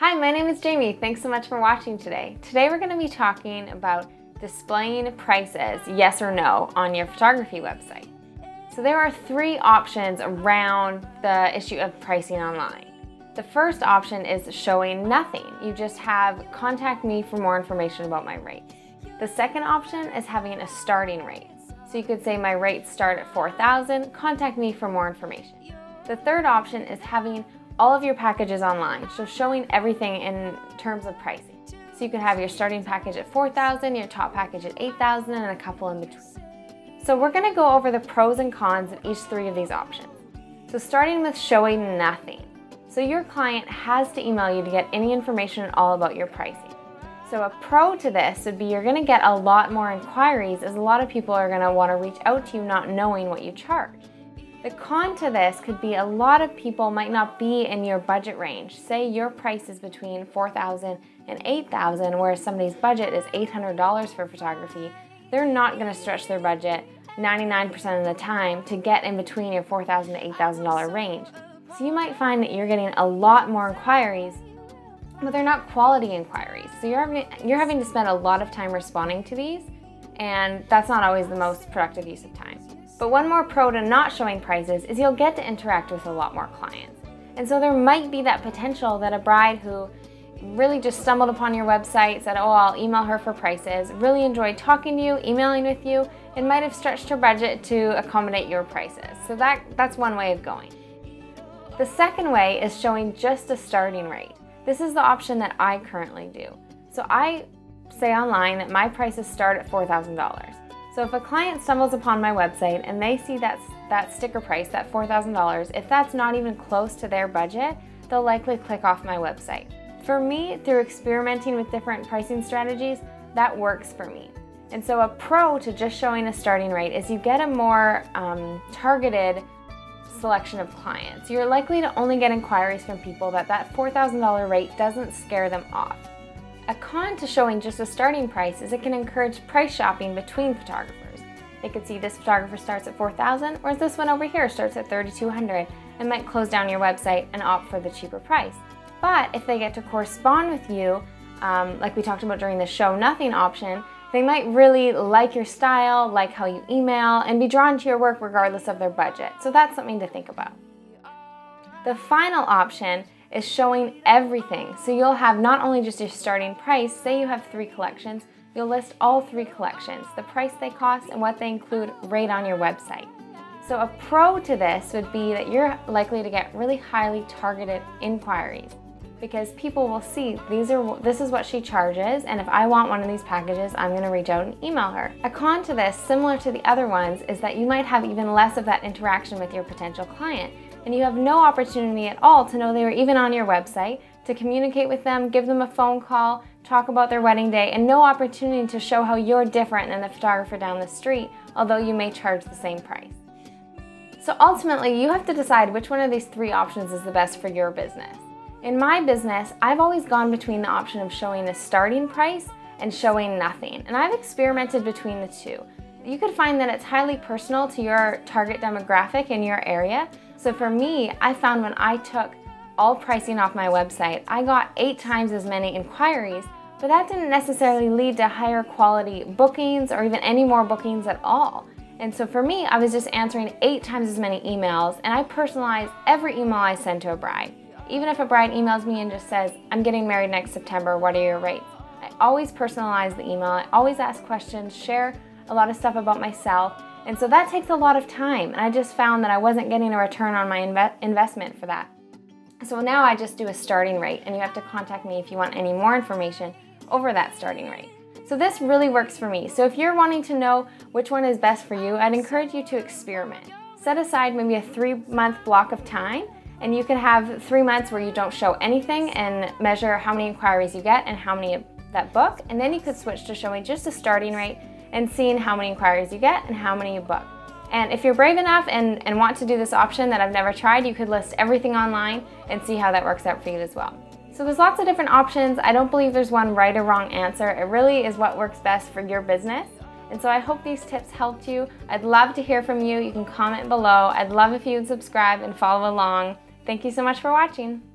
Hi, my name is Jamie. Thanks so much for watching today. Today we're going to be talking about displaying prices, yes or no, on your photography website. So there are three options around the issue of pricing online. The first option is showing nothing. You just have contact me for more information about my rates. The second option is having a starting rate. So you could say my rates start at $4,000, contact me for more information. The third option is having all of your packages online, so showing everything in terms of pricing. So you could have your starting package at $4,000, your top package at $8,000, and a couple in between. So we're going to go over the pros and cons of each three of these options. So starting with showing nothing. So your client has to email you to get any information at all about your pricing. So a pro to this would be you're going to get a lot more inquiries, as a lot of people are going to want to reach out to you not knowing what you charge. The con to this could be a lot of people might not be in your budget range. Say your price is between $4,000 and $8,000, whereas somebody's budget is $800 for photography. They're not going to stretch their budget 99% of the time to get in between your $4,000 to $8,000 range. So you might find that you're getting a lot more inquiries, but they're not quality inquiries. So you're having to spend a lot of time responding to these, and that's not always the most productive use of time. But one more pro to not showing prices is you'll get to interact with a lot more clients. And so there might be that potential that a bride who really just stumbled upon your website, said, oh, I'll email her for prices, really enjoyed talking to you, emailing with you, and might have stretched her budget to accommodate your prices. So that's one way of going. The second way is showing just a starting rate. This is the option that I currently do. So I say online that my prices start at $4,000. So if a client stumbles upon my website and they see that sticker price, that $4,000, if that's not even close to their budget, they'll likely click off my website. For me, through experimenting with different pricing strategies, that works for me. And so a pro to just showing a starting rate is you get a more targeted selection of clients. You're likely to only get inquiries from people that $4,000 rate doesn't scare them off. A con to showing just a starting price is it can encourage price shopping between photographers. They could see this photographer starts at $4,000, whereas this one over here starts at $3,200, and might close down your website and opt for the cheaper price. But if they get to correspond with you, like we talked about during the show nothing option, they might really like your style, like how you email, and be drawn to your work regardless of their budget. So that's something to think about. The final option is showing everything. So you'll have not only just your starting price, say you have 3 collections, you'll list all 3 collections, the price they cost and what they include right on your website. So a pro to this would be that you're likely to get really highly targeted inquiries, because people will see this is what she charges, and if I want one of these packages, I'm going to reach out and email her. A con to this, similar to the other ones, is that you might have even less of that interaction with your potential client, and you have no opportunity at all to know they were even on your website, to communicate with them, give them a phone call, talk about their wedding day, and no opportunity to show how you're different than the photographer down the street, although you may charge the same price. So ultimately, you have to decide which one of these 3 options is the best for your business. In my business, I've always gone between the option of showing a starting price and showing nothing, and I've experimented between the two. You could find that it's highly personal to your target demographic in your area. So for me, I found when I took all pricing off my website, I got 8 times as many inquiries, but that didn't necessarily lead to higher quality bookings or even any more bookings at all. And so for me, I was just answering 8 times as many emails, and I personalized every email I send to a bride. Even if a bride emails me and just says, I'm getting married next September, what are your rates? I always personalize the email, I always ask questions, share a lot of stuff about myself, and so that takes a lot of time, and I just found that I wasn't getting a return on my investment for that. So now I just do a starting rate, and you have to contact me if you want any more information over that starting rate. So this really works for me. So if you're wanting to know which one is best for you, I'd encourage you to experiment. Set aside maybe a 3-month block of time, and you can have 3 months where you don't show anything and measure how many inquiries you get and how many that book, and then you could switch to showing just a starting rate and seeing how many inquiries you get and how many you book. And if you're brave enough and want to do this option that I've never tried, you could list everything online and see how that works out for you as well. So there's lots of different options. I don't believe there's one right or wrong answer. It really is what works best for your business. And so I hope these tips helped you. I'd love to hear from you. You can comment below. I'd love if you would subscribe and follow along. Thank you so much for watching.